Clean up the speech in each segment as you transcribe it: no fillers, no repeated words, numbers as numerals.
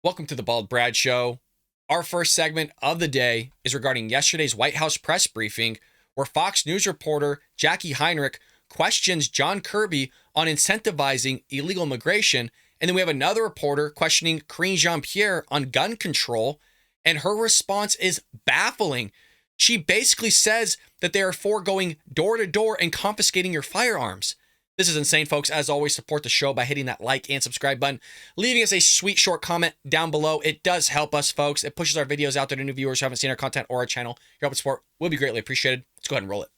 Welcome to the Bald Brad Show. Our first segment of the day is regarding yesterday's White House press briefing, where Fox News reporter Jackie Heinrich questions John Kirby on incentivizing illegal immigration. And then we have another reporter questioning Karine Jean-Pierre on gun control. And her response is baffling. She basically says that they are for going door to door and confiscating your firearms. This is insane, folks. As always, support the show by hitting that like and subscribe button, leaving us a sweet short comment down below. It does help us, folks. It pushes our videos out there to new viewers who haven't seen our content or our channel. Your help and support will be greatly appreciated. Let's go ahead and roll it.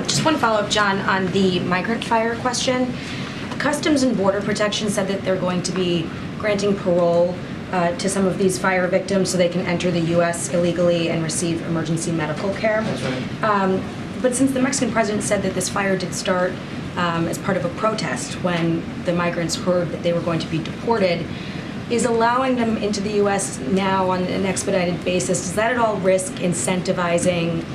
Just one follow-up, John, on the migrant fire question. Customs and Border Protection said that they're going to be granting parole to some of these fire victims so they can enter the U.S. illegally and receive emergency medical care. That's right. But since the Mexican president said that this fire did start as part of a protest when the migrants heard that they were going to be deported, is allowing them into the U.S. now on an expedited basis, does that at all risk incentivizing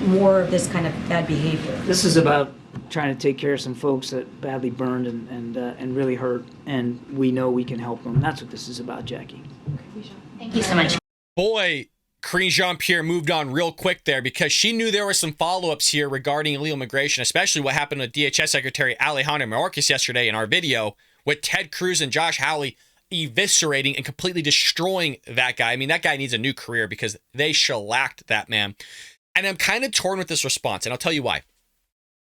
more of this kind of bad behavior? This is about trying to take care of some folks that badly burned and really hurt, and we know we can help them. That's what this is about, Jackie. Thank you so much. Boy, Karine Jean-Pierre moved on real quick there because she knew there were some follow-ups here regarding illegal immigration, especially what happened to DHS Secretary Alejandro Mayorkas yesterday in our video with Ted Cruz and Josh Hawley eviscerating and completely destroying that guy. I mean, that guy needs a new career because they shellacked that man. And I'm kind of torn with this response, and I'll tell you why.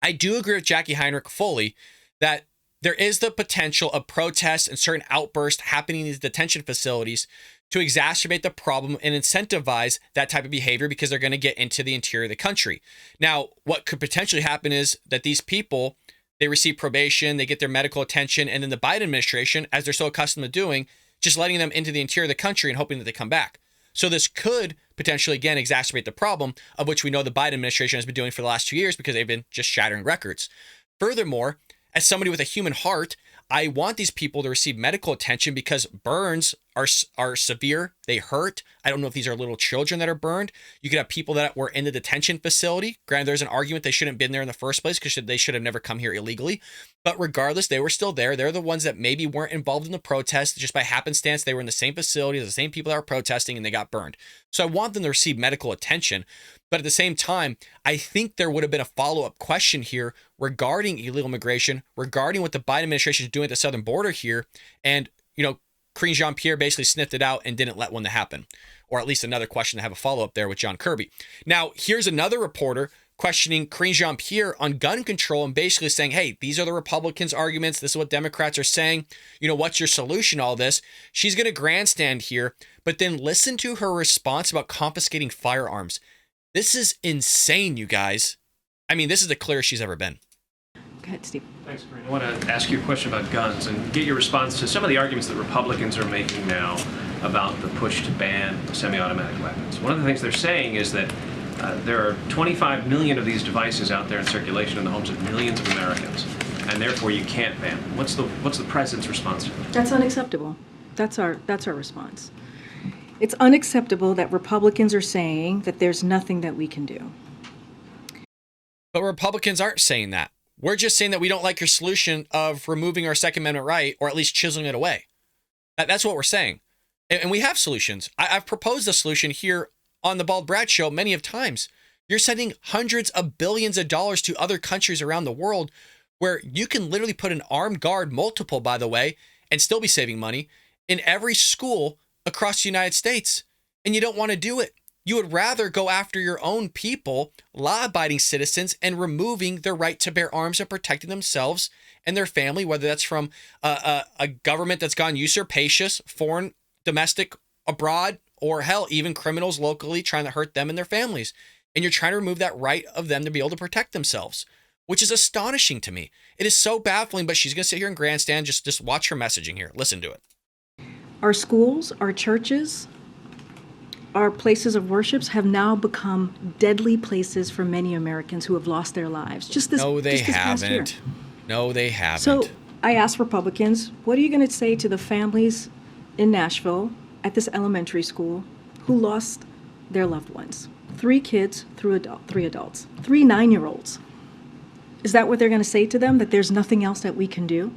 I do agree with Jackie Heinrich fully that there is the potential of protests and certain outbursts happening in these detention facilities to exacerbate the problem and incentivize that type of behavior because they're going to get into the interior of the country. Now, what could potentially happen is that these people, they receive probation, they get their medical attention, and then the Biden administration, as they're so accustomed to doing, just letting them into the interior of the country and hoping that they come back. So this could potentially, again, exacerbate the problem of which we know the Biden administration has been doing for the last 2 years because they've been just shattering records. Furthermore, as somebody with a human heart, I want these people to receive medical attention because burns are severe. They hurt. I don't know if these are little children that are burned. You could have people that were in the detention facility. Granted, there's an argument they shouldn't have been there in the first place because they should have never come here illegally. But regardless, they were still there. They're the ones that maybe weren't involved in the protest. Just by happenstance, they were in the same facility as the same people that were protesting and they got burned. So I want them to receive medical attention. But at the same time, I think there would have been a follow-up question here regarding illegal immigration, regarding what the Biden administration is doing at the southern border here. And, Karine Jean-Pierre basically sniffed it out and didn't let one happen. Or at least another question to have a follow-up there with John Kirby. Now, here's another reporter questioning Karine Jean-Pierre on gun control and basically saying, hey, these are the Republicans' arguments. This is what Democrats are saying. What's your solution to all this? She's going to grandstand here, but then listen to her response about confiscating firearms. This is insane, you guys. I mean, this is the clearest she's ever been. Go ahead, Steve. Thanks, Karine. I want to ask you a question about guns and get your response to some of the arguments that Republicans are making now about the push to ban semi-automatic weapons. One of the things they're saying is that there are 25 million of these devices out there in circulation in the homes of millions of Americans, and therefore you can't ban them. What's the president's response to that? That's unacceptable. That's our response. It's unacceptable that Republicans are saying that there's nothing that we can do. But Republicans aren't saying that. We're just saying that we don't like your solution of removing our Second Amendment right, or at least chiseling it away. That's what we're saying. And we have solutions. I've proposed a solution here on the Bald Brad Show many of times. You're sending hundreds of billions of dollars to other countries around the world where you can literally put an armed guard, multiple, by the way, and still be saving money in every school across the United States. And you don't want to do it. You would rather go after your own people, law-abiding citizens, and removing their right to bear arms and protecting themselves and their family, whether that's from a government that's gone usurpacious, foreign, domestic, abroad, or hell, even criminals locally trying to hurt them and their families. And you're trying to remove that right of them to be able to protect themselves, which is astonishing to me. It is so baffling, but she's going to sit here and grandstand. Just watch her messaging here. Listen to it. Our schools, our churches, our places of worships have now become deadly places for many Americans who have lost their lives. No, they haven't. So I asked Republicans, what are you going to say to the families in Nashville at this elementary school who lost their loved ones? 3 kids, 3 adults, 3 9-year-olds. Is that what they're going to say to them, that there's nothing else that we can do?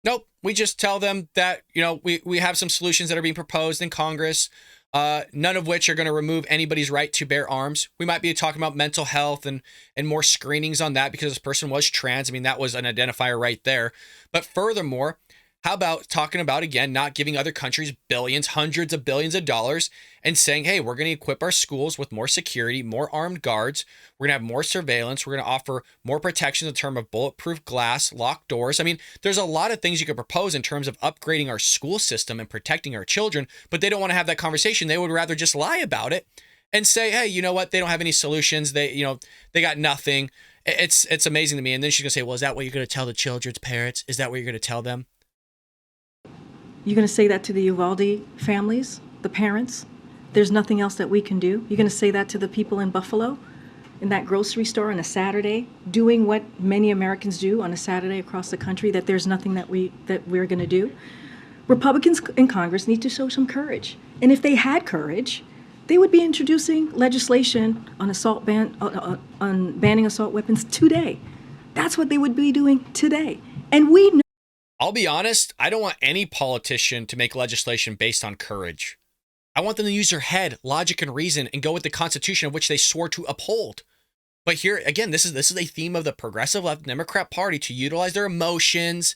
Nope. we just tell them that, we have some solutions that are being proposed in Congress, none of which are going to remove anybody's right to bear arms. We might be talking about mental health and more screenings on that because this person was trans. I mean, that was an identifier right there. But furthermore, how about talking about, again, not giving other countries billions, hundreds of billions of dollars and saying, hey, we're going to equip our schools with more security, more armed guards. We're going to have more surveillance. We're going to offer more protection in terms of bulletproof glass, locked doors. I mean, there's a lot of things you could propose in terms of upgrading our school system and protecting our children, but they don't want to have that conversation. They would rather just lie about it and say, hey, you know what? They don't have any solutions. They got nothing. It's amazing to me. And then she's going to say, well, is that what you're going to tell the children's parents? Is that what you're going to tell them? You're going to say that to the Uvalde families, the parents? There's nothing else that we can do? You're going to say that to the people in Buffalo, in that grocery store on a Saturday, doing what many Americans do on a Saturday across the country, that there's nothing that we're going to do? Republicans in Congress need to show some courage. And if they had courage, they would be introducing legislation on on banning assault weapons today. That's what they would be doing today. And we know. I'll be honest, I don't want any politician to make legislation based on courage. I want them to use their head, logic, and reason and go with the Constitution of which they swore to uphold. But here, again, this is a theme of the progressive left Democrat Party to utilize their emotions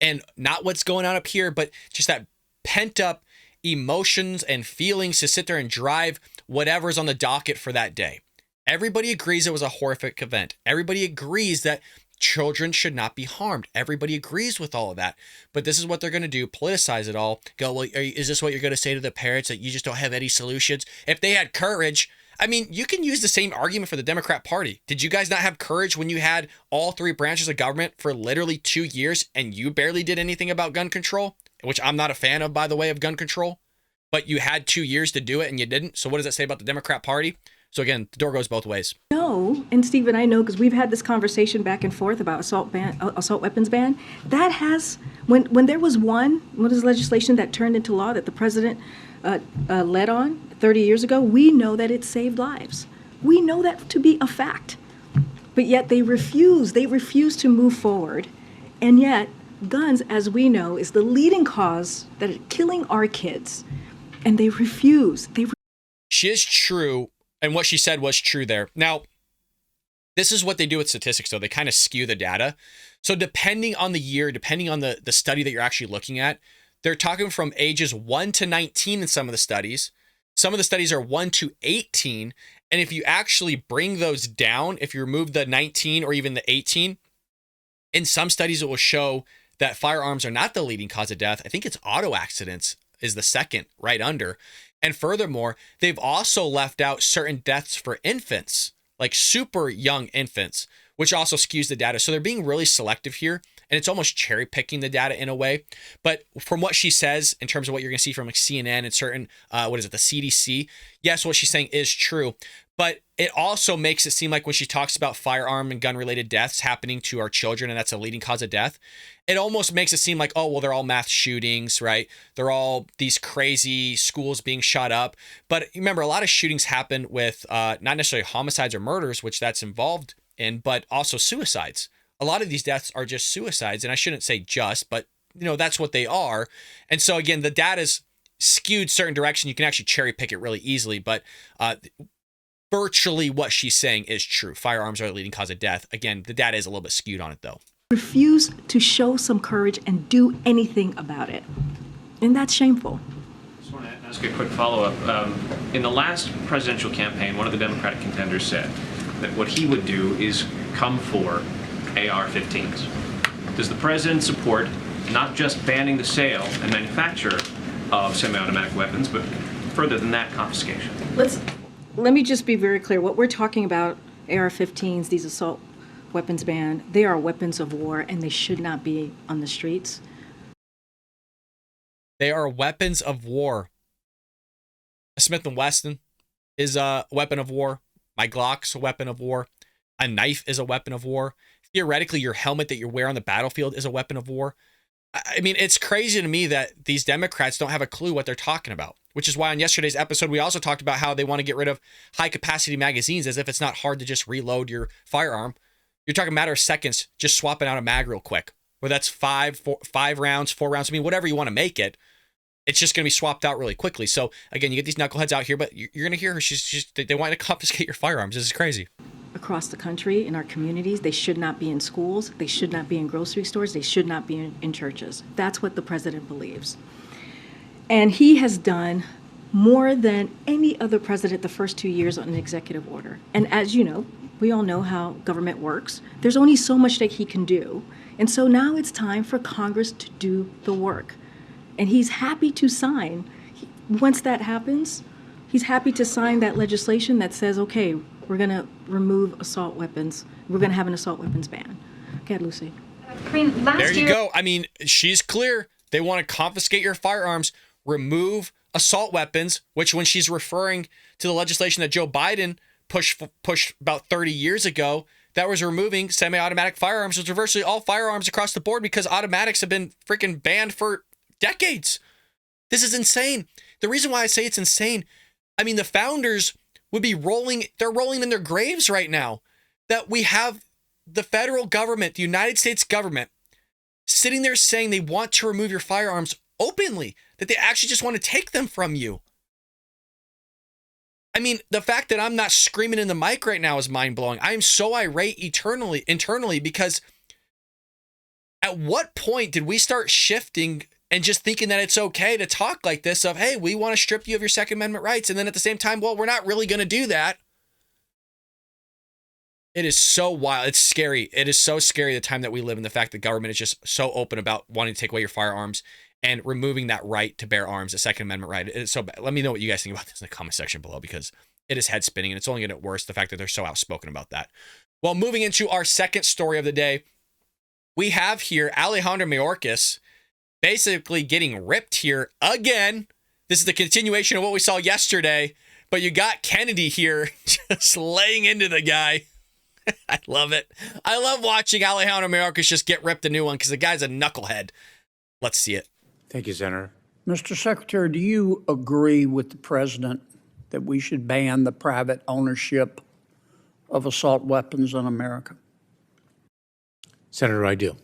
and not what's going on up here, but just that pent up emotions and feelings to sit there and drive whatever's on the docket for that day. Everybody agrees it was a horrific event. Everybody agrees that children should not be harmed. Everybody agrees with all of that. But this is what they're going to do, politicize it all. Go, well, is this what you're going to say to the parents, that you just don't have any solutions? If they had courage, I mean, you can use the same argument for the Democrat Party. Did you guys not have courage when you had all three branches of government for literally 2 years and you barely did anything about gun control? Which I'm not a fan of, by the way, of gun control. But you had 2 years to do it and you didn't. So what does that say about the Democrat Party? So again, the door goes both ways. No, and Steve and I know, because we've had this conversation back and forth about assault weapons ban. That has, when there was what is legislation that turned into law that the president led on 30 years ago, we know that it saved lives. We know that to be a fact. But yet they refuse to move forward. And yet guns, as we know, is the leading cause that is killing our kids. And they refuse. She is true. And what she said was true there. Now, this is what they do with statistics, though. They kind of skew the data. So depending on the year, depending on the study that you're actually looking at, they're talking from ages 1 to 19 in some of the studies. Some of the studies are 1 to 18. And if you actually bring those down, if you remove the 19 or even the 18, in some studies it will show that firearms are not the leading cause of death. I think it's auto accidents is the second, right under. And furthermore, they've also left out certain deaths for infants, like super young infants, which also skews the data. So they're being really selective here, and it's almost cherry picking the data in a way. But from what she says, in terms of what you're going to see from like CNN and certain, the CDC, yes, what she's saying is true. But it also makes it seem like when she talks about firearm and gun related deaths happening to our children, and that's a leading cause of death, it almost makes it seem like, oh, well, they're all mass shootings, right? They're all these crazy schools being shot up. But remember, a lot of shootings happen with not necessarily homicides or murders, which that's involved in, but also suicides. A lot of these deaths are just suicides. And I shouldn't say just, but that's what they are. And so again, the data's skewed certain direction. You can actually cherry pick it really easily, but virtually what she's saying is true. Firearms are the leading cause of death. Again, the data is a little bit skewed on it, though. Refuse to show some courage and do anything about it. And that's shameful. I just want to ask a quick follow-up. In the last presidential campaign, one of the Democratic contenders said that what he would do is come for AR-15s. Does the president support not just banning the sale and manufacture of semi-automatic weapons, but further than that, confiscation? Let me just be very clear. What we're talking about, AR-15s, these assault weapons ban, they are weapons of war, and they should not be on the streets. They are weapons of war. A Smith & Wesson is a weapon of war. My Glock's a weapon of war. A knife is a weapon of war. Theoretically, your helmet that you wear on the battlefield is a weapon of war. I mean, it's crazy to me that these Democrats don't have a clue what they're talking about, which is why on yesterday's episode, we also talked about how they want to get rid of high-capacity magazines, as if it's not hard to just reload your firearm. You're talking a matter of seconds, just swapping out a mag real quick. where that's 5 rounds, 4 rounds. I mean, whatever you want to make it. It's just going to be swapped out really quickly. So again, you get these knuckleheads out here, but you're going to hear her. They want to confiscate your firearms. This is crazy. Across the country, in our communities, they should not be in schools, they should not be in grocery stores, they should not be in churches. That's what the president believes. And he has done more than any other president the first 2 years on an executive order. And as you know, we all know how government works. There's only so much that he can do. And so now it's time for Congress to do the work. And he's happy to sign, once that happens, he's happy to sign that legislation that says, okay, we're going to remove assault weapons. We're going to have an assault weapons ban. Go ahead, Lucy. Karine, last There you year, go. I mean, she's clear. They want to confiscate your firearms, remove assault weapons, which when she's referring to the legislation that Joe Biden pushed about 30 years ago, that was removing semi-automatic firearms, which are virtually all firearms across the board because automatics have been freaking banned for decades. This is insane. The reason why I say it's insane, I mean, the founders would be rolling in their graves right now that we have the federal government, the United States government, sitting there saying they want to remove your firearms openly, that they actually just want to take them from you. I mean, the fact that I'm not screaming in the mic right now is mind-blowing. I am so irate internally because at what point did we start shifting and just thinking that it's okay to talk like this of, hey, we want to strip you of your Second Amendment rights. And then at the same time, well, we're not really going to do that. It is so wild. It's scary. It is so scary the time that we live in, the fact that government is just so open about wanting to take away your firearms and removing that right to bear arms, the Second Amendment right. It is so bad. Let me know what you guys think about this in the comment section below, because it is head spinning and it's only going to get worse, the fact that they're so outspoken about that. Well, moving into our second story of the day, we have here Alejandro Mayorkas basically getting ripped here again. This is the continuation of what we saw yesterday, but you got Kennedy here just laying into the guy. I love it. I love watching Alejandro Mayorkas just get ripped a new one because the guy's a knucklehead. Let's see it. Thank you, Senator. Mr. Secretary, do you agree with the president that we should ban the private ownership of assault weapons in America? Senator, I do.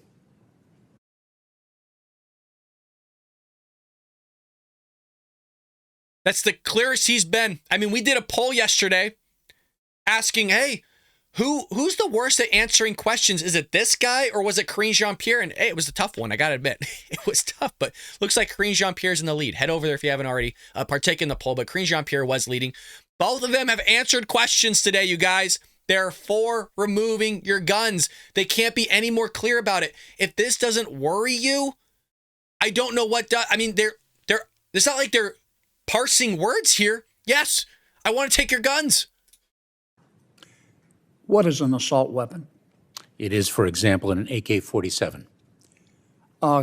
That's the clearest he's been. I mean, we did a poll yesterday asking, hey, who's the worst at answering questions? Is it this guy or was it Karine Jean-Pierre? And hey, it was a tough one. I got to admit, it was tough, but looks like Karine Jean-Pierre's in the lead. Head over there if you haven't already partaken in the poll, but Karine Jean-Pierre was leading. Both of them have answered questions today, you guys. They're for removing your guns. They can't be any more clear about it. If this doesn't worry you, I don't know what does. I mean, it's not like they're parsing words here. Yes, I want to take your guns. What is an assault weapon? It is, for example, an AK-47.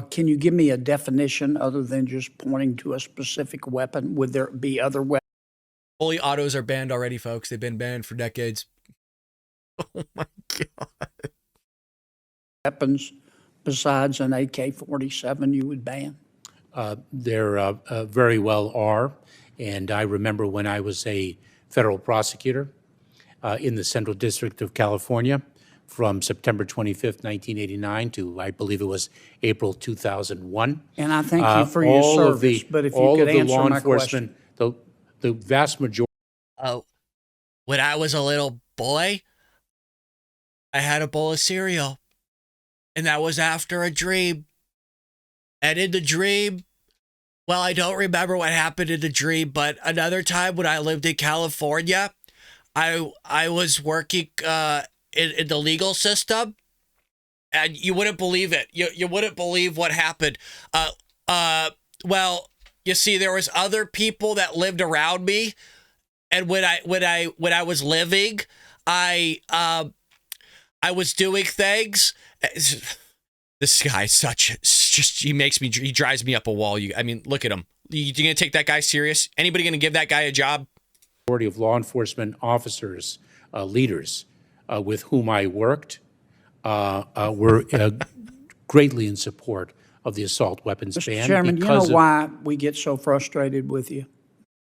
Can you give me a definition other than just pointing to a specific weapon? Would there be other weapons? Fully autos are banned already, folks. They've been banned for decades. Oh my God. Weapons besides an AK-47 you would ban? There very well are. And I remember when I was a federal prosecutor in the Central District of California from September 25th, 1989 to, I believe it was April 2001. And I thank you for your service, but if you could answer my question. The vast majority. Oh, when I was a little boy, I had a bowl of cereal. And that was after a dream. And in the dream, well, I don't remember what happened in the dream, but another time when I lived in California, I was working in the legal system, and you wouldn't believe it. You wouldn't believe what happened. Well, you see, there was other people that lived around me, and when I was living, I was doing things. This guy's he drives me up a wall. I mean, look at him. You gonna take that guy serious? Anybody gonna give that guy a job? Of law enforcement officers, leaders with whom I worked were greatly in support of the assault weapons ban. Mr. Chairman, you know why we get so frustrated with you?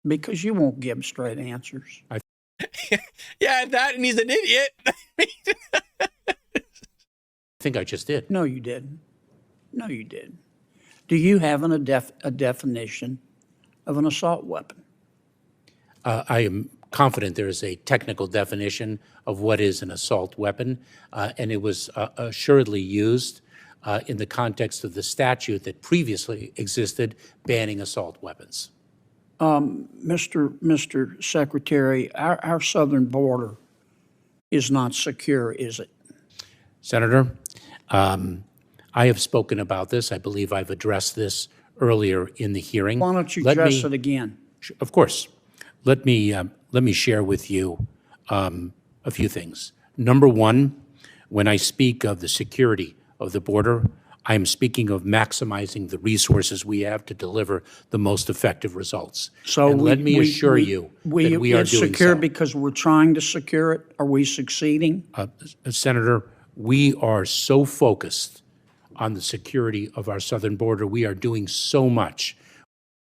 Because you won't give straight answers. Yeah, that, and he's an idiot. I think I just did. No, you didn't. No, you didn't. Do you have a definition of an assault weapon? I am confident there is a technical definition of what is an assault weapon, and it was assuredly used in the context of the statute that previously existed banning assault weapons. Mr. Secretary, our southern border is not secure, is it? Senator, I have spoken about this. I believe I've addressed this earlier in the hearing. Why don't you address it again? Of course. Let me share with you a few things. Number one, when I speak of the security of the border, I am speaking of maximizing the resources we have to deliver the most effective results. So and let me assure you that we are it's doing secure so. because we're trying to secure it. Are we succeeding? Senator, we are so focused on the security of our southern border. We are doing so much.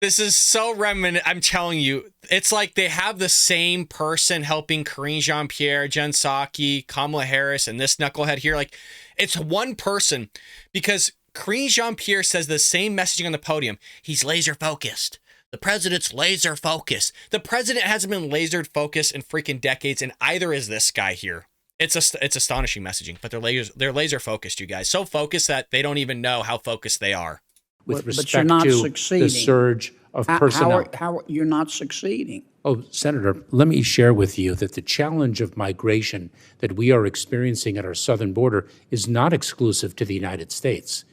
This is so reminiscent. I'm telling you, it's like they have the same person helping Karine Jean-Pierre, Jen Psaki, Kamala Harris, and this knucklehead here. Like, it's one person, because Karine Jean-Pierre says the same messaging on the podium. He's laser focused. The president's laser focused. The president hasn't been laser focused in freaking decades, and either is this guy here. It's astonishing messaging, but they're laser focused, you guys. So focused that they don't even know how focused they are. With But respect you're not to succeeding. the surge of personnel. How you're not succeeding? Oh, Senator, let me share with you that the challenge of migration that we are experiencing at our southern border is not exclusive to the United States.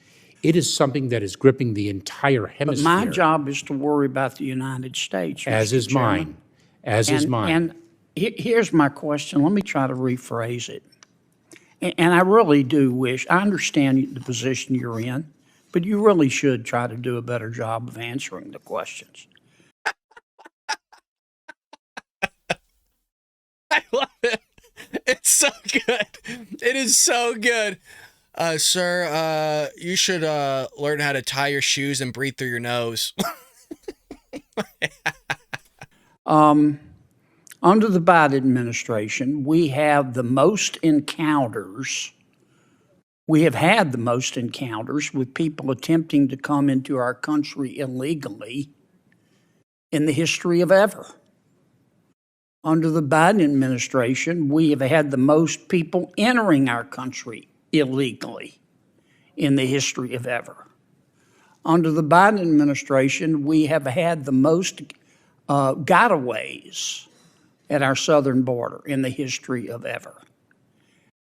It is something that is gripping the entire But hemisphere. my job is to worry about the United States. As Mr. is Chairman. mine. As is mine. And here's my question. Let me try to rephrase it. And I really do wish, I understand the position you're in, but you really should try to do a better job of answering the questions. I love it. It's so good. It is so good. Sir, you should learn how to tie your shoes and breathe through your nose. Under the Biden administration, we have the most encounters. We have had the most encounters with people attempting to come into our country illegally in the history of ever. Under the Biden administration, we have had the most people entering our country illegally in the history of ever. Under the Biden administration, we have had the most gotaways at our southern border in the history of ever.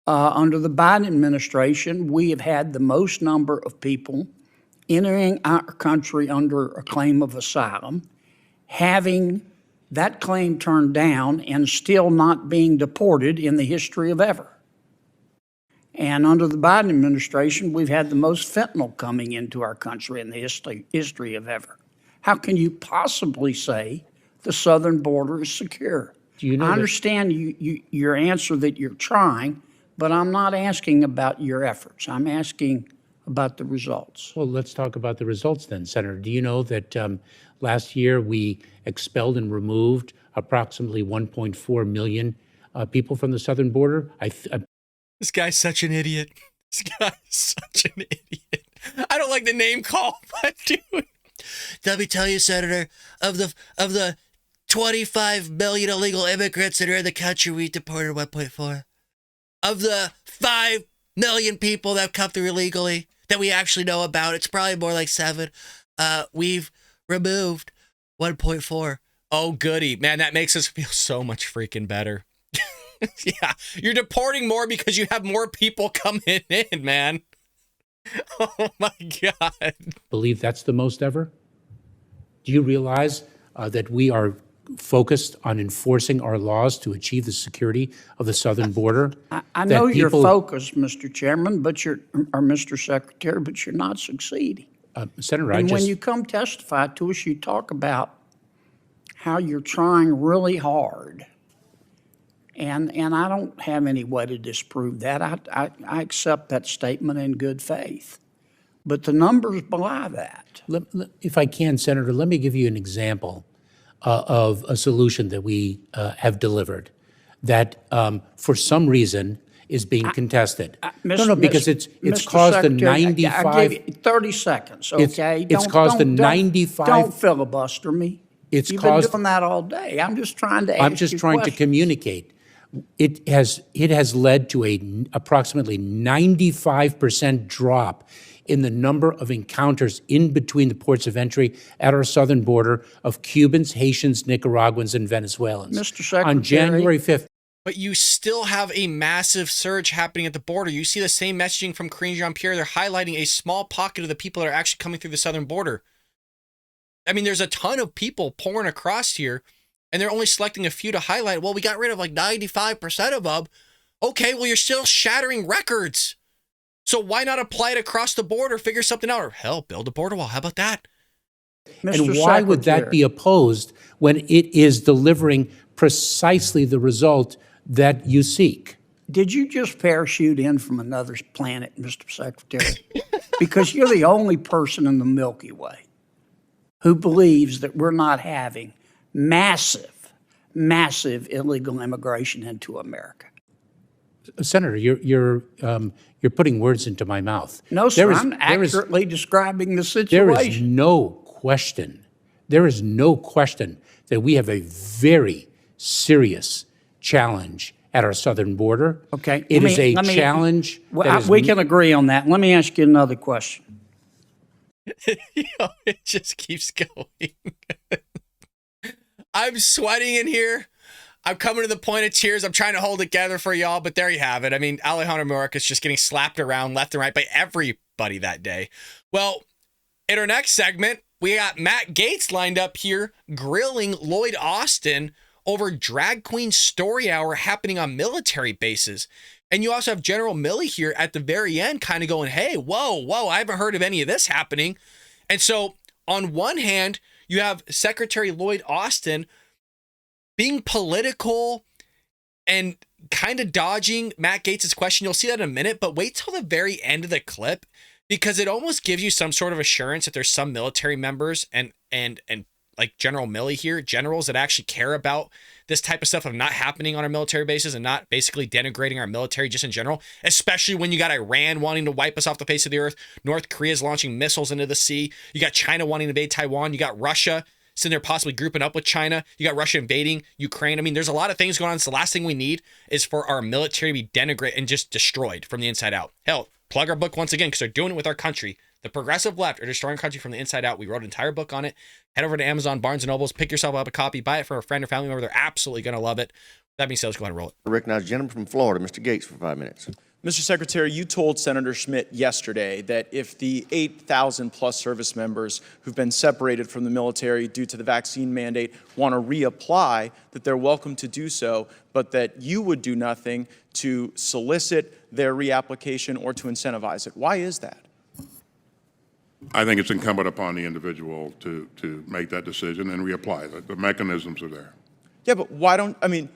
Under the Biden administration, we have had the most number of people entering our country under a claim of asylum, having that claim turned down and still not being deported in the history of ever. And under the Biden administration, we've had the most fentanyl coming into our country in the history of ever. How can you possibly say the southern border is secure? Do you know I understand your answer that you're trying, but I'm not asking about your efforts. I'm asking about the results. Well, let's talk about the results then, Senator. Do you know that last year we expelled and removed approximately 1.4 million people from the southern border? This guy's such an idiot. This guy's such an idiot. I don't like the name call, but dude. Let me tell you, Senator, of the 25 million illegal immigrants that are in the country, we deported 1.4. Of the 5 million people that have come through illegally that we actually know about, it's probably more like 7. We've removed 1.4. Oh, goody. Man, that makes us feel so much freaking better. Yeah, you're deporting more because you have more people coming in, man. Oh, my God. Believe that's the most ever? Do you realize that we are focused on enforcing our laws to achieve the security of the southern border? I know you're focused, Mr. Chairman, or Mr. Secretary, but you're not succeeding. Senator, And when you come testify to us, you talk about how you're trying really hard. And I don't have any way to disprove that. I accept that statement in good faith. But the numbers belie that. If I can, Senator, let me give you an example of a solution that we have delivered that for some reason is being contested. Miss- No, because Miss- it's Mr. caused the Secretary, I 95. give you 30 seconds, It's- okay? it's caused the 95 Don't filibuster me. It's You've caused- been doing that all day. I'm just trying to ask I'm just you trying to questions. communicate. It has led to approximately 95% drop in the number of encounters in between the ports of entry at our southern border of Cubans, Haitians, Nicaraguans, and Venezuelans. Mr. Secretary. On January 5th, But you still have a massive surge happening at the border. You see the same messaging from Karine Jean-Pierre. They're highlighting a small pocket of the people that are actually coming through the southern border. I mean, there's a ton of people pouring across here, and they're only selecting a few to highlight. Well, we got rid of like 95% of them. Okay, well, you're still shattering records. So why not apply it across the border, figure something out, or hell, build a border wall? How about that? Mr. and why would that Secretary. be opposed when it is delivering precisely the result that you seek? Did you just parachute in from another planet, Mr. Secretary? Because you're the only person in the Milky Way who believes that we're not having massive illegal immigration into America. Senator, you're putting words into my mouth. No, sir, There is- I'm there is- accurately describing the There is situation. no question. There is no question that we have a very serious challenge at our southern border. Okay. It let is me- a let me- challenge. Well, that is we can agree on that. Let me ask you another question. It just keeps going. I'm sweating in here. I'm coming to the point of tears. I'm trying to hold it together for y'all, but there you have it. I mean, Alejandro Mayorkas just getting slapped around left and right by everybody that day. Well, in our next segment, we got Matt Gaetz lined up here grilling Lloyd Austin over drag queen story hour happening on military bases. And you also have General Milley here at the very end kind of going, hey, whoa, I haven't heard of any of this happening. And so on one hand, you have Secretary Lloyd Austin being political and kind of dodging Matt Gaetz' question. You'll see that in a minute, but wait till the very end of the clip because it almost gives you some sort of assurance that there's some military members and like General Milley here, generals that actually care about this type of stuff of not happening on our military bases and not basically denigrating our military just in general, especially when you got Iran wanting to wipe us off the face of the earth, North Korea's launching missiles into the sea, you got China wanting to invade Taiwan, you got Russia sitting there possibly grouping up with China, you got Russia invading Ukraine. I mean, there's a lot of things going on. So the last thing we need is for our military to be denigrated and just destroyed from the inside out. Hell, plug our book once again because they're doing it with our country. The progressive left are destroying our country from the inside out. We wrote an entire book on it. Head over to Amazon, Barnes & Nobles, pick yourself up a copy, buy it for a friend or family member. They're absolutely going to love it. That being said, let's go ahead and roll it. I recognize the gentleman from Florida, Mr. Gates, for 5 minutes. Mr. Secretary, you told Senator Schmidt yesterday that if the 8,000 plus service members who've been separated from the military due to the vaccine mandate want to reapply, that they're welcome to do so, but that you would do nothing to solicit their reapplication or to incentivize it. Why is that? I think it's incumbent upon the individual to make that decision and reapply. The mechanisms are there. Yeah, but why don't, I mean,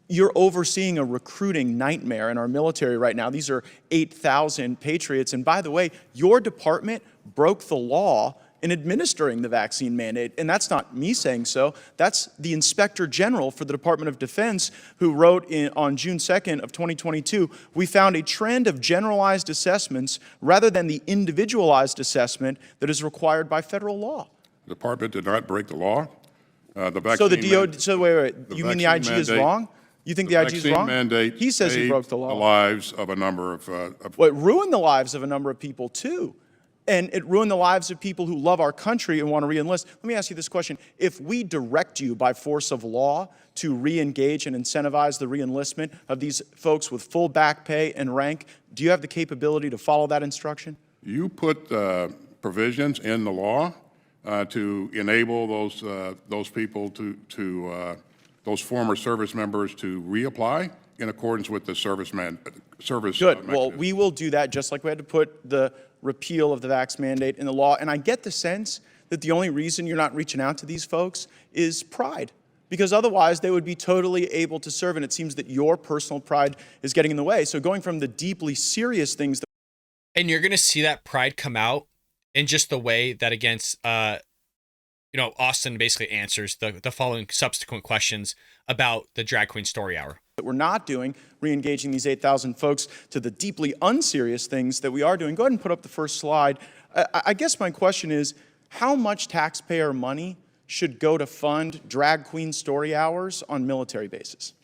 you're overseeing a recruiting nightmare in our military right now. These are 8,000 patriots. And by the way, your department broke the law in administering the vaccine mandate. And that's not me saying so. That's the Inspector General for the Department of Defense who wrote on June 2nd of 2022, we found a trend of generalized assessments rather than the individualized assessment that is required by federal law. The department did not break the law. The vaccine So the DOD, so wait, you mean the IG vaccine is mandate- wrong? You think the IG is vaccine wrong? mandate He says he saved broke the law. the lives of a number of Well, it ruined the lives of a number of people too. And it ruined the lives of people who love our country and want to re-enlist. Let me ask you this question. If we direct you by force of law to re-engage and incentivize the re-enlistment of these folks with full back pay and rank, do you have the capability to follow that instruction? You put provisions in the law to enable those people those former service members to reapply in accordance with the service. Good. Well, we will do that just like we had to put the repeal of the vax mandate in the law. And I get the sense that the only reason you're not reaching out to these folks is pride, because otherwise they would be totally able to serve. And it seems that your personal pride is getting in the way. So going from the deeply serious things that And you're going to see that pride come out in just the way that against, Austin basically answers the following subsequent questions about the drag queen story hour. that we're not doing, re-engaging these 8,000 folks to the deeply unserious things that we are doing. Go ahead and put up the first slide. I guess my question is, how much taxpayer money should go to fund drag queen story hours on military bases?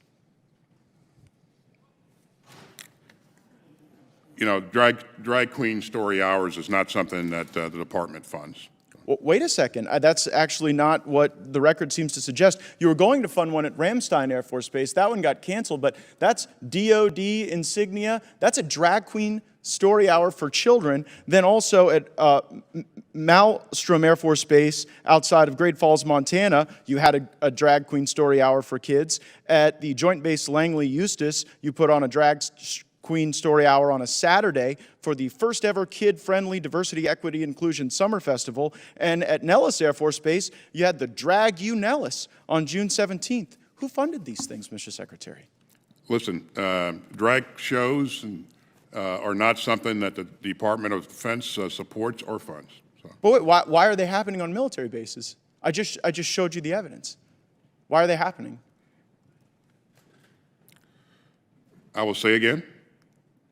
You know, drag queen story hours is not something that the department funds. Well, wait a second. That's actually not what the record seems to suggest. You were going to fund one at Ramstein Air Force Base. That one got canceled, but that's DOD insignia. That's a drag queen story hour for children. Then also at Malmstrom Air Force Base outside of Great Falls, Montana, you had a drag queen story hour for kids. At the Joint Base Langley Eustis, you put on a drag queen story hour on a Saturday for the first ever kid-friendly Diversity, Equity, Inclusion Summer Festival. And at Nellis Air Force Base, you had the Drag You Nellis on June 17th. Who funded these things, Mr. Secretary? Listen, drag shows are not something that the Department of Defense supports or funds. So. But wait, why are they happening on military bases? I just showed you the evidence. Why are they happening? I will say again,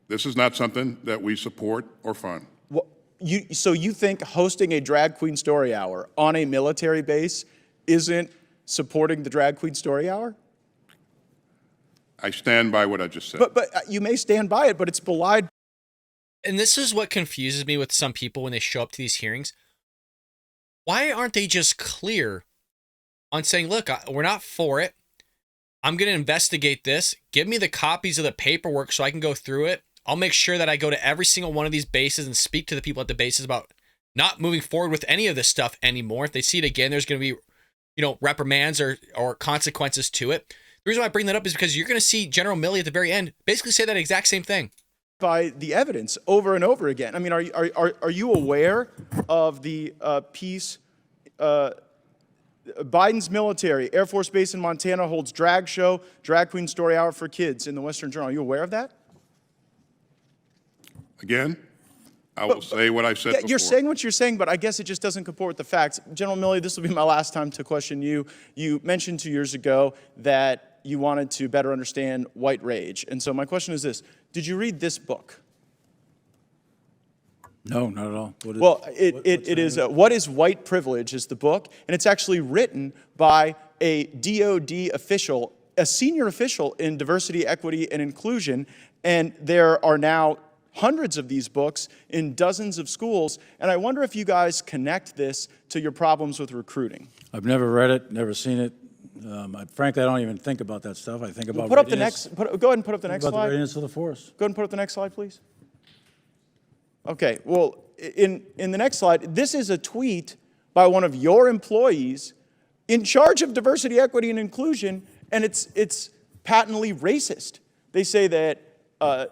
this is not something that we support or fund. Well, so you think hosting a drag queen story hour on a military base isn't supporting the drag queen story hour? I stand by what I just said. But you may stand by it, but it's belied. And this is what confuses me with some people when they show up to these hearings. Why aren't they just clear on saying, look, we're not for it. I'm going to investigate this. Give me the copies of the paperwork so I can go through it. I'll make sure that I go to every single one of these bases and speak to the people at the bases about not moving forward with any of this stuff anymore. If they see it again, there's going to be, reprimands or consequences to it. The reason why I bring that up is because you're going to see General Milley at the very end basically say that exact same thing. By the evidence over and over again. I mean, are you aware of the piece, Biden's military, Air Force Base in Montana holds drag show, drag queen story hour for kids in the Western Journal. Are you aware of that? Again, I will say what I said before. You're saying what you're saying, but I guess it just doesn't comport with the facts. General Milley, this will be my last time to question you. You mentioned 2 years ago that you wanted to better understand white rage. And so my question is this. Did you read this book? No, not at all. It is What is White Privilege is the book, and it's actually written by a DOD official, a senior official in diversity, equity, and inclusion, and there are now hundreds of these books in dozens of schools, and I wonder if you guys connect this to your problems with recruiting. I've never read it, never seen it. Frankly, I don't even think about that stuff. I think about go ahead and put up the next slide. About the readiness of the force. Go ahead and put up the next slide, please. Okay, well, in the next slide, this is a tweet by one of your employees in charge of diversity, equity, and inclusion, and it's patently racist. They say that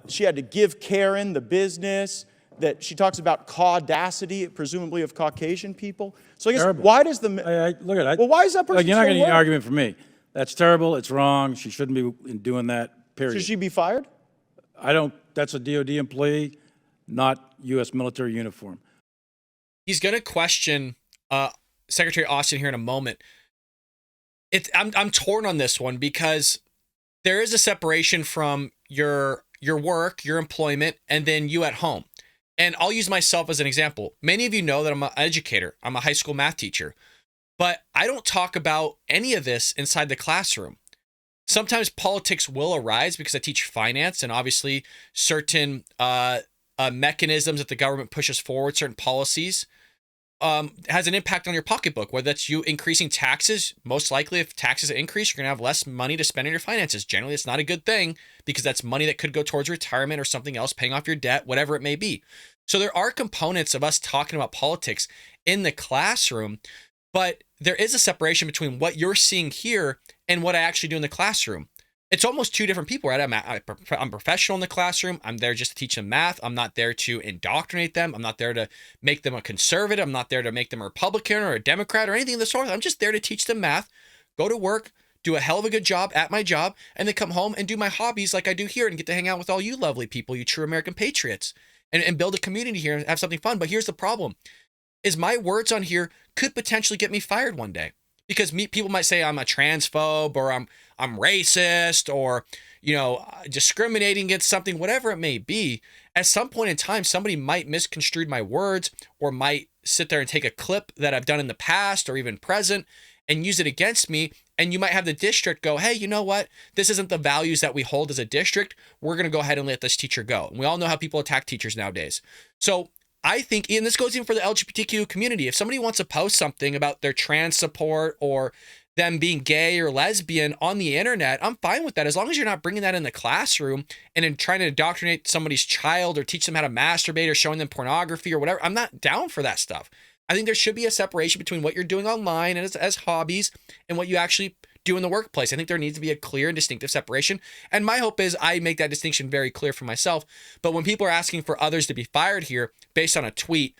she had to give Karen the business, that she talks about caudacity, presumably of Caucasian people. So I guess, terrible. Why does the... Well, why is that person you're not so getting an low? argument from me. That's terrible. It's wrong. She shouldn't be doing that, period. Should she be fired? That's a DOD employee, not U.S. military uniform. He's going to question Secretary Austin here in a moment. I'm torn on this one because there is a separation from your work, your employment, and then you at home. And I'll use myself as an example. Many of you know that I'm an educator. I'm a high school math teacher. But I don't talk about any of this inside the classroom. Sometimes politics will arise because I teach finance, and obviously certain mechanisms that the government pushes forward, certain policies, has an impact on your pocketbook, whether that's you increasing taxes. Most likely, if taxes increase, you're going to have less money to spend on your finances. Generally, it's not a good thing because that's money that could go towards retirement or something else, paying off your debt, whatever it may be. So there are components of us talking about politics in the classroom, but there is a separation between what you're seeing here and what I actually do in the classroom. It's almost two different people, right? I'm professional in the classroom. I'm there just to teach them math. I'm not there to indoctrinate them. I'm not there to make them a conservative. I'm not there to make them a Republican or a Democrat or anything of the sort. I'm just there to teach them math, go to work, do a hell of a good job at my job, and then come home and do my hobbies like I do here and get to hang out with all you lovely people, you true American patriots, and build a community here and have something fun. But here's the problem, is my words on here could potentially get me fired one day. Because people might say I'm a transphobe or I'm racist or, discriminating against something, whatever it may be. At some point in time, somebody might misconstrue my words or might sit there and take a clip that I've done in the past or even present and use it against me. And you might have the district go, hey, you know what? This isn't the values that we hold as a district. We're going to go ahead and let this teacher go. And we all know how people attack teachers nowadays. So I think, and this goes even for the LGBTQ community, if somebody wants to post something about their trans support or them being gay or lesbian on the internet, I'm fine with that as long as you're not bringing that in the classroom and in trying to indoctrinate somebody's child or teach them how to masturbate or showing them pornography or whatever. I'm not down for that stuff. I think there should be a separation between what you're doing online and as hobbies and what you actually do in the workplace. I think there needs to be a clear and distinctive separation. And my hope is I make that distinction very clear for myself. But when people are asking for others to be fired here based on a tweet,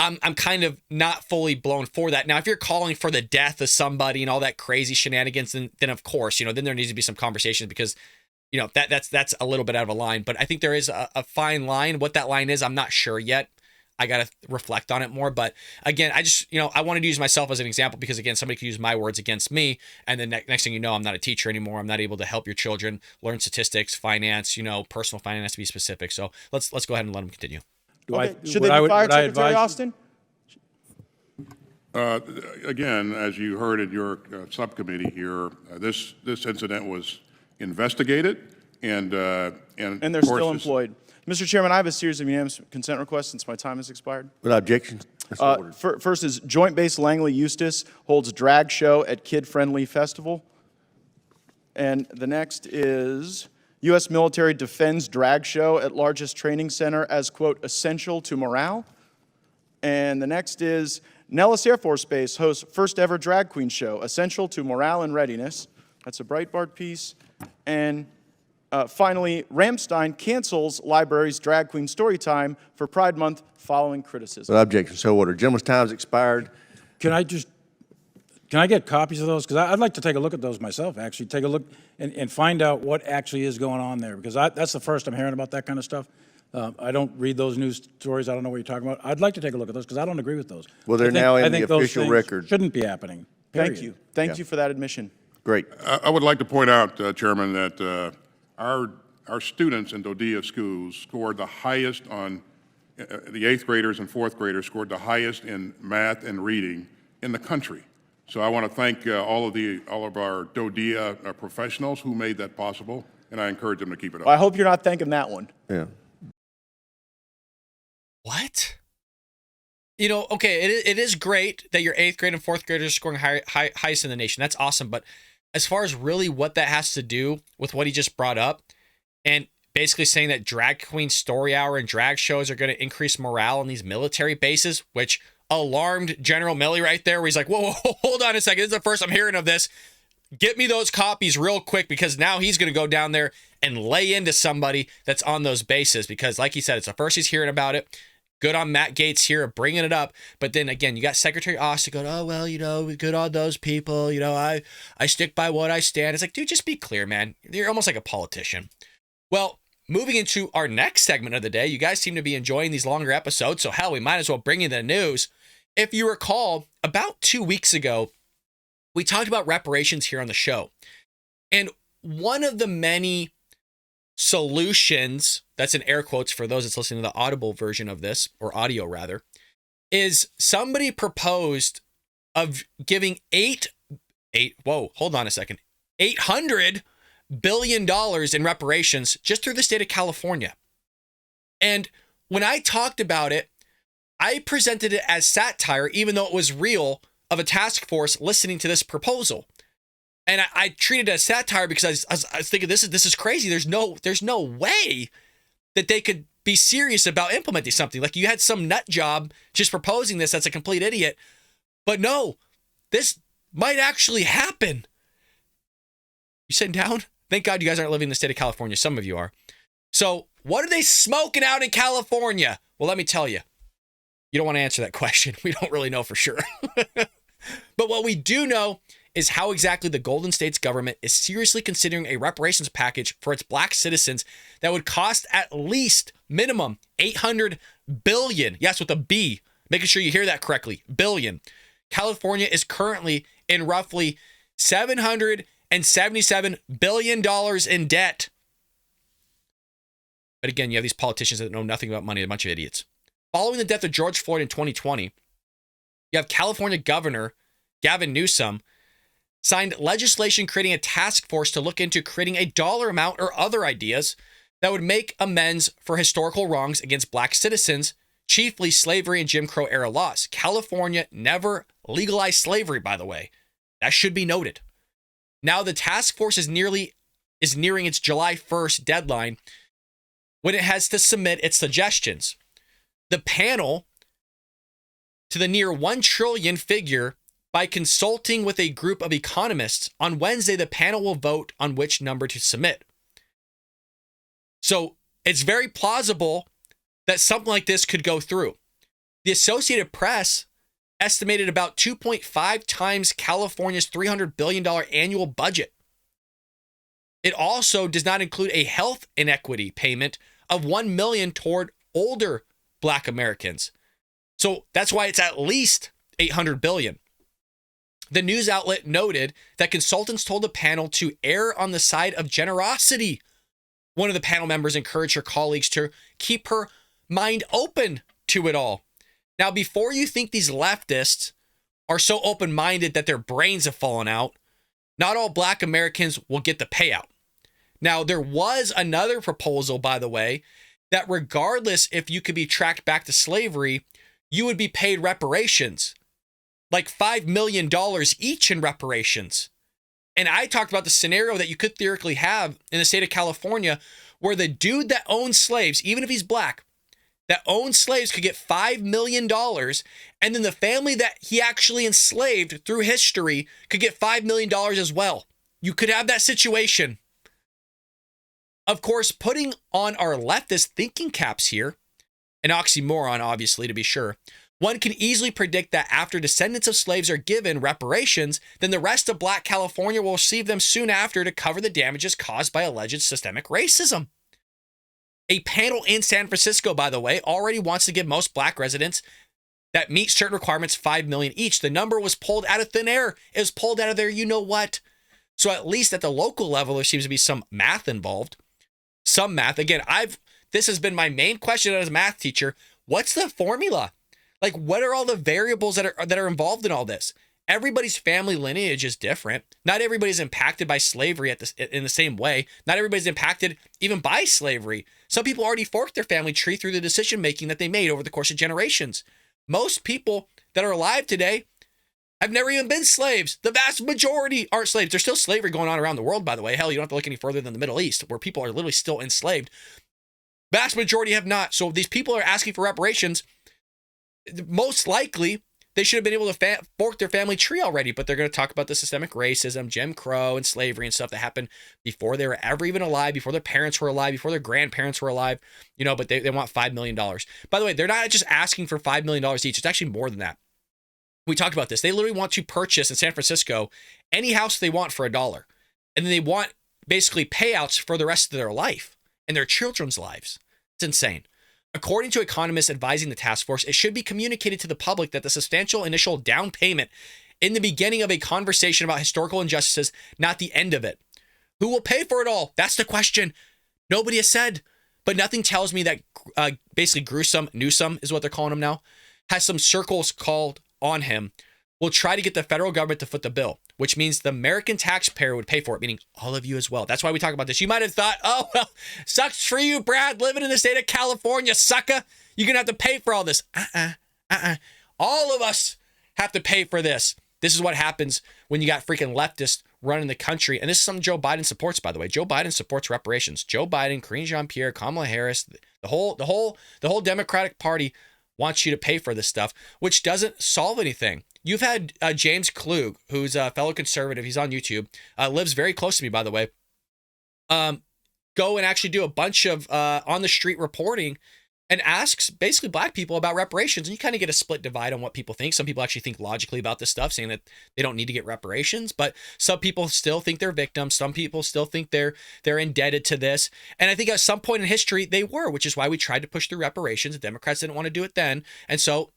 I'm kind of not fully blown for that. Now, if you're calling for the death of somebody and all that crazy shenanigans, then of course, then there needs to be some conversations because, that's a little bit out of a line. But I think there is a fine line. What that line is, I'm not sure yet. I got to reflect on it more. But again, I just, I wanted to use myself as an example because, again, somebody could use my words against me. And then next thing you know, I'm not a teacher anymore. I'm not able to help your children learn statistics, finance, personal finance to be specific. So let's go ahead and let them continue. Should they be fired, Secretary Austin? Again, as you heard in your subcommittee here, this incident was investigated and they're still employed. Mr. Chairman, I have a series of unanimous consent requests since my time has expired. Without objection. First is Joint Base Langley Eustis holds drag show at kid-friendly festival. And the next is U.S. military defends drag show at largest training center as, quote, essential to morale. And the next is Nellis Air Force Base hosts first ever drag queen show, essential to morale and readiness. That's a Breitbart piece. And finally, Ramstein cancels library's drag queen story time for Pride Month following criticism. Without objection, so ordered. Gentleman's time's expired. Can I get copies of those? Because I'd like to take a look at those myself, actually. Take a look and find out what actually is going on there. Because that's the first I'm hearing about that kind of stuff. I don't read those news stories. I don't know what you're talking about. I'd like to take a look at those because I don't agree with those. Well, they're now in the official record. Shouldn't be happening. Period. Thank you. Thank you for that admission. Great. I would like to point out, Chairman, that our students in Dodea schools scored the highest on the 8th graders and 4th graders scored the highest in math and reading in the country. So I want to thank all of our Dodea professionals who made that possible, and I encourage them to keep it up. Well, I hope you're not thanking that one. Yeah. What? Okay, it is great that your 8th grade and 4th graders are scoring highest in the nation. That's awesome. But as far as really what that has to do with what he just brought up, and basically saying that drag queen story hour and drag shows are going to increase morale on these military bases, which alarmed General Milley right there, where he's like, whoa, hold on a second. This is the first I'm hearing of this. Get me those copies real quick because now he's going to go down there and lay into somebody that's on those bases because, like he said, it's the first he's hearing about it. Good on Matt Gaetz here bringing it up. But then again, you got Secretary Austin going, oh, well, good on those people. I stick by what I stand. It's like, dude, just be clear, man. You're almost like a politician. Well, moving into our next segment of the day, you guys seem to be enjoying these longer episodes. So hell, we might as well bring you the news. If you recall, about 2 weeks ago, we talked about reparations here on the show. And one of the many solutions, that's in air quotes for those that's listening to the audible version of this, or audio rather, is somebody proposed of giving $800 billion in reparations just through the state of California. And when I talked about it, I presented it as satire, even though it was real, of a task force listening to this proposal. And I treated it as satire because I was thinking, this is crazy. There's no way that they could be serious about implementing something. Like you had some nut job just proposing this that's a complete idiot. But no, this might actually happen. You sitting down? Thank God you guys aren't living in the state of California. Some of you are. So what are they smoking out in California? Well, let me tell you. You don't want to answer that question. We don't really know for sure. But what we do know is how exactly the Golden State's government is seriously considering a reparations package for its black citizens that would cost at least minimum $800 billion. Yes, with a B. Making sure you hear that correctly. Billion. California is currently in roughly $777 billion in debt. But again, you have these politicians that know nothing about money, a bunch of idiots. Following the death of George Floyd in 2020, you have California Governor Gavin Newsom signed legislation creating a task force to look into creating a dollar amount or other ideas that would make amends for historical wrongs against black citizens, chiefly slavery and Jim Crow era laws. California never legalized slavery, by the way. That should be noted. Now the task force is nearing its July 1st deadline when it has to submit its suggestions. The panel, to the near 1 trillion figure, by consulting with a group of economists, on Wednesday, the panel will vote on which number to submit. So it's very plausible that something like this could go through. The Associated Press estimated about 2.5 times California's $300 billion annual budget. It also does not include a health inequity payment of $1 million toward older black Americans. So that's why it's at least $800 billion. The news outlet noted that consultants told the panel to err on the side of generosity. One of the panel members encouraged her colleagues to keep her mind open to it all. Now, before you think these leftists are so open-minded that their brains have fallen out, not all black Americans will get the payout. Now, there was another proposal, by the way, that regardless if you could be tracked back to slavery, you would be paid reparations, like $5 million each in reparations. And I talked about the scenario that you could theoretically have in the state of California where the dude that owns slaves, even if he's black, that owned slaves could get $5 million, and then the family that he actually enslaved through history could get $5 million as well. You could have that situation. Of course, putting on our leftist thinking caps here, an oxymoron, obviously, to be sure, one can easily predict that after descendants of slaves are given reparations, then the rest of black California will receive them soon after to cover the damages caused by alleged systemic racism. A panel in San Francisco, by the way, already wants to give most black residents that meet certain requirements $5 million each. The number was pulled out of thin air. It was pulled out of there, you know what? So at least at the local level, there seems to be some math involved. Some math. Again, this has been my main question as a math teacher. What's the formula? Like, what are all the variables that are involved in all this? Everybody's family lineage is different. Not everybody's impacted by slavery in the same way. Not everybody's impacted even by slavery. Some people already forked their family tree through the decision-making that they made over the course of generations. Most people that are alive today have never even been slaves. The vast majority aren't slaves. There's still slavery going on around the world, by the way. Hell, you don't have to look any further than the Middle East, where people are literally still enslaved. Vast majority have not. So these people are asking for reparations. Most likely, they should have been able to fork their family tree already, but they're going to talk about the systemic racism, Jim Crow, and slavery and stuff that happened before they were ever even alive, before their parents were alive, before their grandparents were alive, but they want $5 million. By the way, they're not just asking for $5 million each. It's actually more than that. We talked about this. They literally want to purchase in San Francisco any house they want for $1. And then they want basically payouts for the rest of their life and their children's lives. It's insane. According to economists advising the task force, it should be communicated to the public that the substantial initial down payment in the beginning of a conversation about historical injustices, not the end of it. Who will pay for it all? That's the question. Nobody has said. But nothing tells me that basically Newsom is what they're calling him now, has some circles called on him, will try to get the federal government to foot the bill, which means the American taxpayer would pay for it, meaning all of you as well. That's why we talk about this. You might have thought, oh, well, sucks for you, Brad, living in the state of California, sucker. You're going to have to pay for all this. All of us have to pay for this. This is what happens when you got freaking leftists running the country. And this is something Joe Biden supports, by the way. Joe Biden supports reparations. Joe Biden, Karine Jean-Pierre, Kamala Harris, the whole Democratic Party wants you to pay for this stuff, which doesn't solve anything. You've had James Klug, who's a fellow conservative. He's on YouTube, lives very close to me, by the way. Go and actually do a bunch of on the street reporting and asks basically black people about reparations. And you kind of get a split divide on what people think. Some people actually think logically about this stuff, saying that they don't need to get reparations, but some people still think they're victims. Some people still think they're indebted to this. And I think at some point in history they were, which is why we tried to push through reparations. The Democrats didn't want to do it then. And so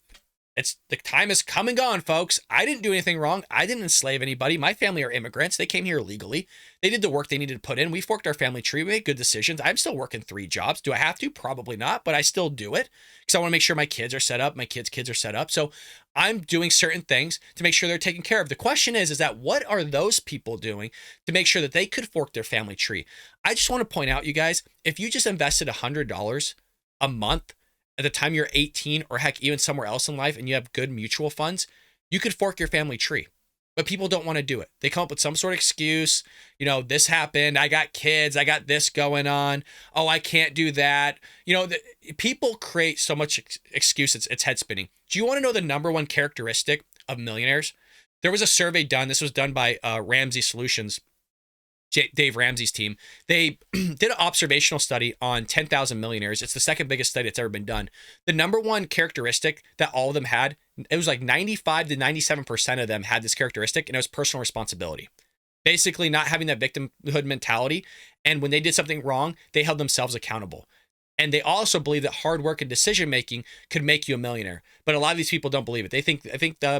The time has come and gone, folks. I didn't do anything wrong. I didn't enslave anybody. My family are immigrants. They came here legally. They did the work they needed to put in. We forked our family tree. We made good decisions. I'm still working 3 jobs. Do I have to? Probably not, but I still do it because I want to make sure my kids are set up. My kids' kids are set up. So I'm doing certain things to make sure they're taken care of. The question is that what are those people doing to make sure that they could fork their family tree? I just want to point out, you guys, if you just invested $100 a month at the time you're 18 or heck, even somewhere else in life and you have good mutual funds, you could fork your family tree. But people don't want to do it. They come up with some sort of excuse. You know, this happened. I got kids. I got this going on. Oh, I can't do that. You know, people create so much excuse. It's head spinning. Do you want to know the number one characteristic of millionaires? There was a survey done. This was done by Ramsey Solutions, Dave Ramsey's team. They did an observational study on 10,000 millionaires. It's the second biggest study that's ever been done. The number one characteristic that all of them had, it was like 95 to 97% of them had this characteristic, and it was personal responsibility. Basically not having that victimhood mentality. And when they did something wrong, they held themselves accountable. And they also believe that hard work and decision making could make you a millionaire. But a lot of these people don't believe it. I think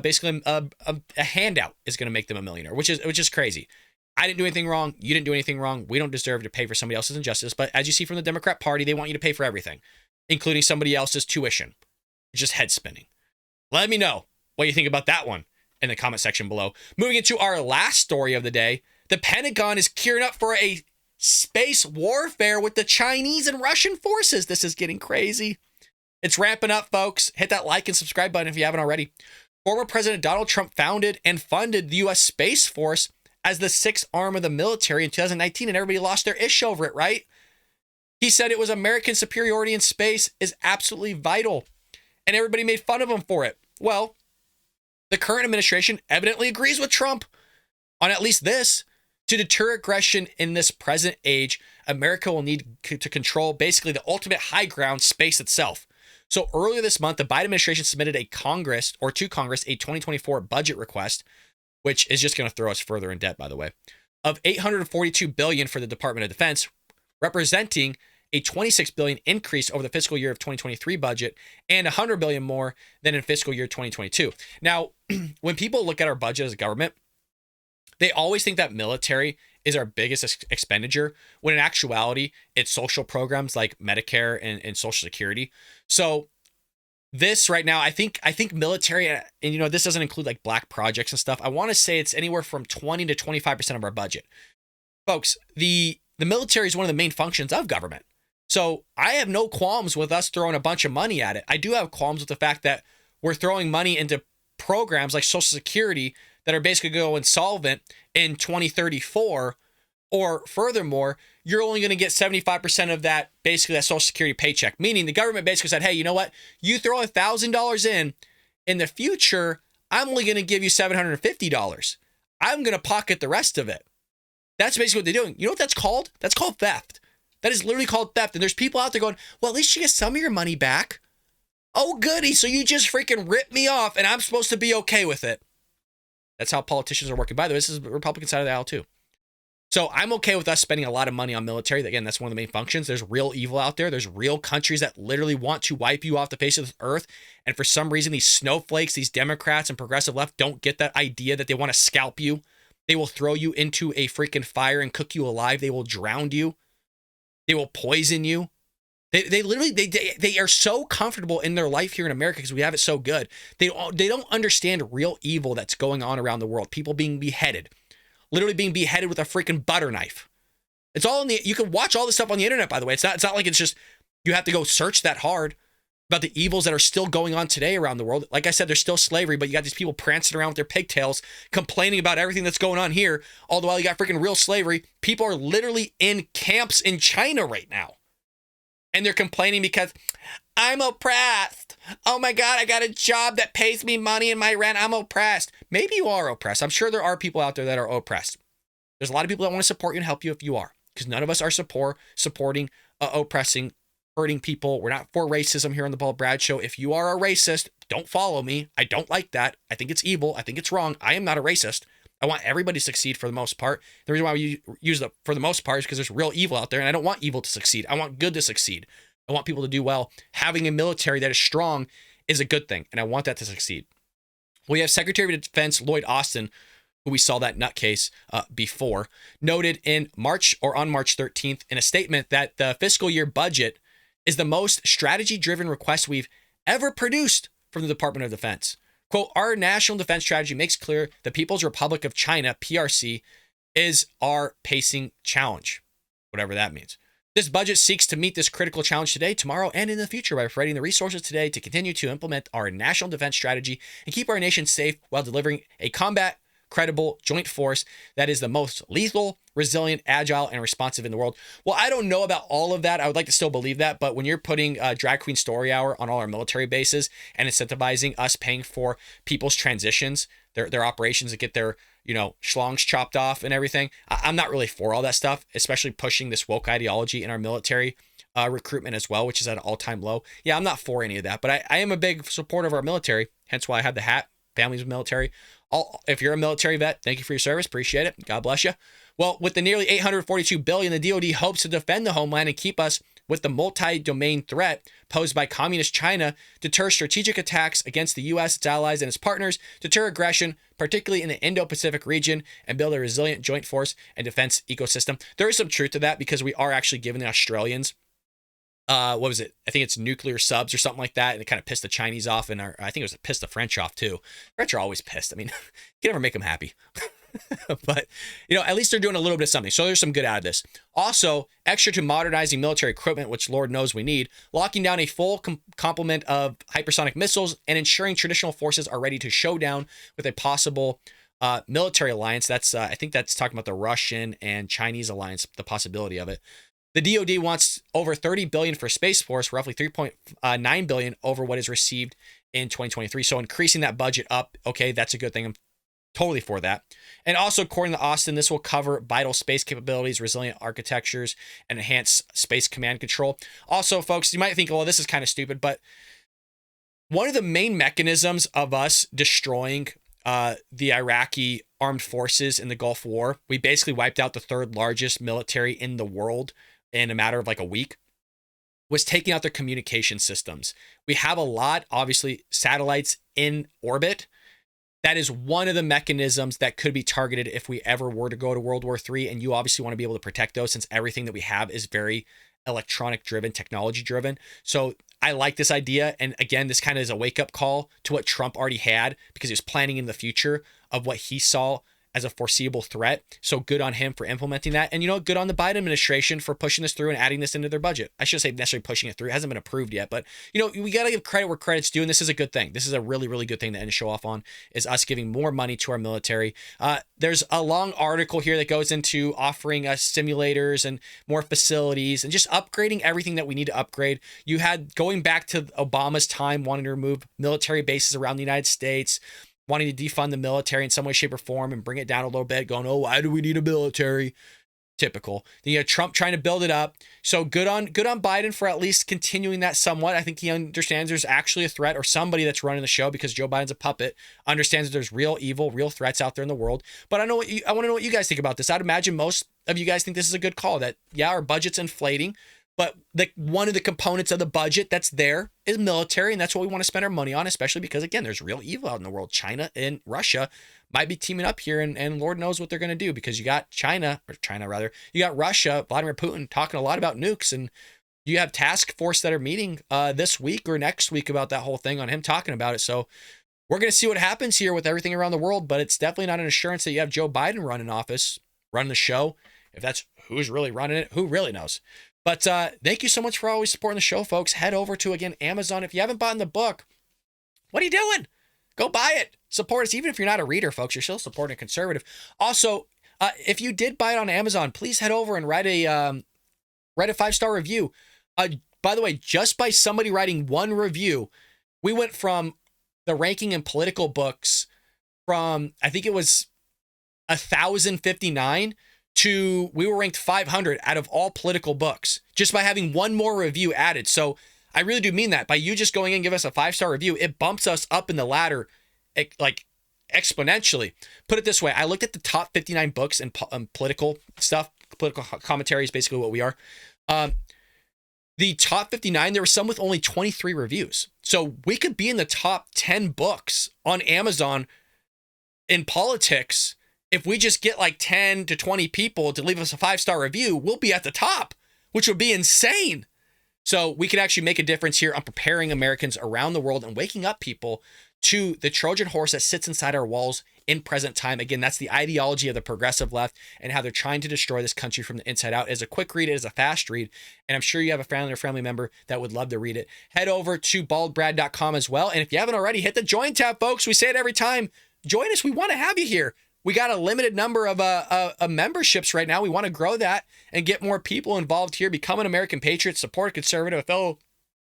basically a handout is going to make them a millionaire, which is crazy. I didn't do anything wrong. You didn't do anything wrong. We don't deserve to pay for somebody else's injustice. But as you see from the Democrat Party, they want you to pay for everything, including somebody else's tuition. It's just head spinning. Let me know what you think about that one in the comment section below. Moving into our last story of the day, the Pentagon is gearing up for a space warfare with the Chinese and Russian forces. This is getting crazy. It's ramping up, folks. Hit that like and subscribe button if you haven't already. Former President Donald Trump founded and funded the U.S. Space Force as the 6th arm of the military in 2019, and everybody lost their ish over it, right? He said it was American superiority in space is absolutely vital, and everybody made fun of him for it. Well, the current administration evidently agrees with Trump on at least this. To deter aggression in this present age, America will need to control basically the ultimate high ground, space itself. So earlier this month, the Biden administration submitted to Congress a 2024 budget request, which is just going to throw us further in debt, by the way, of $842 billion for the Department of Defense, representing a $26 billion increase over the fiscal year of 2023 budget and $100 billion more than in fiscal year 2022. Now, when people look at our budget as a government, they always think that military is our biggest expenditure, when in actuality, it's social programs like Medicare and Social Security. So this right now, I think military, and you know, this doesn't include like black projects and stuff. I want to say it's anywhere from 20 to 25% of our budget. Folks, the military is one of the main functions of government. So I have no qualms with us throwing a bunch of money at it. I do have qualms with the fact that we're throwing money into programs like Social Security that are basically going to go insolvent in 2034, or furthermore, you're only going to get 75% of that, basically that Social Security paycheck, meaning the government basically said, hey, you know what? You throw $1,000 in the future, I'm only going to give you $750. I'm going to pocket the rest of it. That's basically what they're doing. You know what that's called? That's called theft. That is literally called theft. And there's people out there going, well, at least you get some of your money back. Oh, goody. So you just freaking ripped me off and I'm supposed to be okay with it. That's how politicians are working. By the way, this is the Republican side of the aisle too. So I'm okay with us spending a lot of money on military. Again, that's one of the main functions. There's real evil out there. There's real countries that literally want to wipe you off the face of the earth. And for some reason, these snowflakes, these Democrats and progressive left don't get that idea that they want to scalp you. They will throw you into a freaking fire and cook you alive. They will drown you. They will poison you. They literally are so comfortable in their life here in America because we have it so good. They don't understand real evil that's going on around the world. People being beheaded, literally being beheaded with a freaking butter knife. It's all you can watch all this stuff on the internet, by the way. It's not like it's just, you have to go search that hard about the evils that are still going on today around the world. Like I said, there's still slavery, but you got these people prancing around with their pigtails, complaining about everything that's going on here. All the while you got freaking real slavery. People are literally in camps in China right now. And they're complaining because I'm oppressed. Oh my God, I got a job that pays me money and my rent. I'm oppressed. Maybe you are oppressed. I'm sure there are people out there that are oppressed. There's a lot of people that want to support you and help you if you are, because none of us are supporting oppressing, hurting people. We're not for racism here on the Paul Brad Show. If you are a racist, don't follow me. I don't like that. I think it's evil. I think it's wrong. I am not a racist. I want everybody to succeed for the most part. The reason why we use the for the most part is because there's real evil out there, and I don't want evil to succeed. I want good to succeed. I want people to do well. Having a military that is strong is a good thing, and I want that to succeed. We have Secretary of Defense Lloyd Austin, who we saw that nutcase before, noted in March or on March 13th in a statement that the fiscal year budget is the most strategy-driven request we've ever produced from the Department of Defense. Quote, our national defense strategy makes clear the People's Republic of China, PRC, is our pacing challenge, whatever that means. This budget seeks to meet this critical challenge today, tomorrow, and in the future by providing the resources today to continue to implement our national defense strategy and keep our nation safe while delivering a combat credible joint force that is the most lethal, resilient, agile, and responsive in the world. Well, I don't know about all of that. I would like to still believe that, but when you're putting Drag Queen Story Hour on all our military bases and incentivizing us paying for people's transitions, their operations to get their, schlongs chopped off and everything, I'm not really for all that stuff, especially pushing this woke ideology in our military recruitment as well, which is at an all-time low. Yeah, I'm not for any of that, but I am a big supporter of our military, hence why I have the hat, families of military. If you're a military vet, thank you for your service. Appreciate it. God bless you. Well, with the nearly $842 billion, the DoD hopes to defend the homeland and keep us with the multi-domain threat posed by communist China, deter strategic attacks against the U.S., its allies, and its partners, deter aggression, particularly in the Indo-Pacific region, and build a resilient joint force and defense ecosystem. There is some truth to that because we are actually giving the Australians what was it? I think it's nuclear subs or something like that. And it kind of pissed the Chinese off, and I think it was pissed the French off too. French are always pissed. I mean, you can never make them happy. But, at least they're doing a little bit of something. So there's some good out of this. Also, extra to modernizing military equipment, which Lord knows we need, locking down a full complement of hypersonic missiles and ensuring traditional forces are ready to show down with a possible military alliance. That's I think that's talking about the Russian and Chinese alliance, the possibility of it. The DoD wants over $30 billion for Space Force, roughly $3.9 billion over what is received in 2023. So increasing that budget up, okay, that's a good thing. I'm totally for that. And also, according to Austin, this will cover vital space capabilities, resilient architectures, and enhanced space command control. Also, folks, you might think, well, this is kind of stupid, but one of the main mechanisms of us destroying the Iraqi armed forces in the Gulf War, we basically wiped out the third largest military in the world in a matter of like a week, was taking out their communication systems. We have a lot, obviously, satellites in orbit. That is one of the mechanisms that could be targeted if we ever were to go to World War III. And you obviously want to be able to protect those since everything that we have is very electronic driven, technology driven. So I like this idea. And again, this kind of is a wake up call to what Trump already had because he was planning in the future of what he saw as a foreseeable threat. So good on him for implementing that. And, good on the Biden administration for pushing this through and adding this into their budget. I should say necessarily pushing it through. It hasn't been approved yet, but, we got to give credit where credit's due. And this is a good thing. This is a really, really good thing to end a show off on, is us giving more money to our military. There's a long article here that goes into offering us simulators and more facilities and just upgrading everything that we need to upgrade. You had, going back to Obama's time, wanting to remove military bases around the United States, wanting to defund the military in some way, shape, or form and bring it down a little bit, going, oh, why do we need a military? Typical. Then you have Trump trying to build it up. So good on Biden for at least continuing that somewhat. I think he understands there's actually a threat, or somebody that's running the show, because Joe Biden's a puppet, understands that there's real evil, real threats out there in the world. But I want to know what you guys think about this. I'd imagine most of you guys think this is a good call, that, yeah, our budget's inflating, but one of the components of the budget that's there is military, and that's what we want to spend our money on, especially because, again, there's real evil out in the world. China and Russia might be teaming up here, and Lord knows what they're going to do, because you got you got Russia, Vladimir Putin, talking a lot about nukes, and you have task force that are meeting this week or next week about that whole thing, on him talking about it. So we're going to see what happens here with everything around the world, but it's definitely not an assurance that you have Joe Biden running office, running the show. If that's who's really running it, who really knows? But thank you so much for always supporting the show, folks. Head over to, again, Amazon. If you haven't bought the book, what are you doing? Go buy it. Support us. Even if you're not a reader, folks, you're still supporting a conservative. Also, if you did buy it on Amazon, please head over and write a 5-star review. By the way, just by somebody writing one review, we went from the ranking in political books from, I think it was 1,059 to, we were ranked 500 out of all political books just by having one more review added. So I really do mean that. By you just going in and give us a 5-star review, it bumps us up in the ladder like exponentially. Put it this way, I looked at the top 59 books in political stuff. Political commentary is basically what we are. the top 59, there were some with only 23 reviews. So we could be in the top 10 books on Amazon in politics. If we just get like 10 to 20 people to leave us a 5-star review, we'll be at the top, which would be insane. So we could actually make a difference here on preparing Americans around the world and waking up people to the Trojan horse that sits inside our walls in present time. Again, that's the ideology of the progressive left and how they're trying to destroy this country from the inside out. As a quick read, it is a fast read, and I'm sure you have a family or family member that would love to read it. Head over to baldbrad.com as well, and if you haven't already, hit the join tab, folks. We say it every time. Join us. We want to have you here. We got a limited number of memberships right now. We want to grow that and get more people involved here. Become an American patriot, support a conservative, a fellow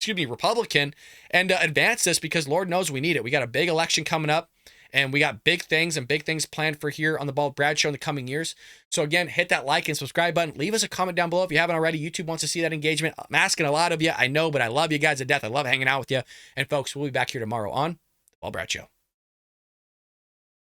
Republican, and advance this, because Lord knows we need it. We got a big election coming up, and we got big things planned for here on the Bald Brad Show in the coming years. So again, hit that like and subscribe button. Leave us a comment down below if you haven't already. YouTube wants to see that engagement. I'm asking a lot of you, I know, but I love you guys to death. I love hanging out with you. And folks, we'll be back here tomorrow on the Bald Brad Show.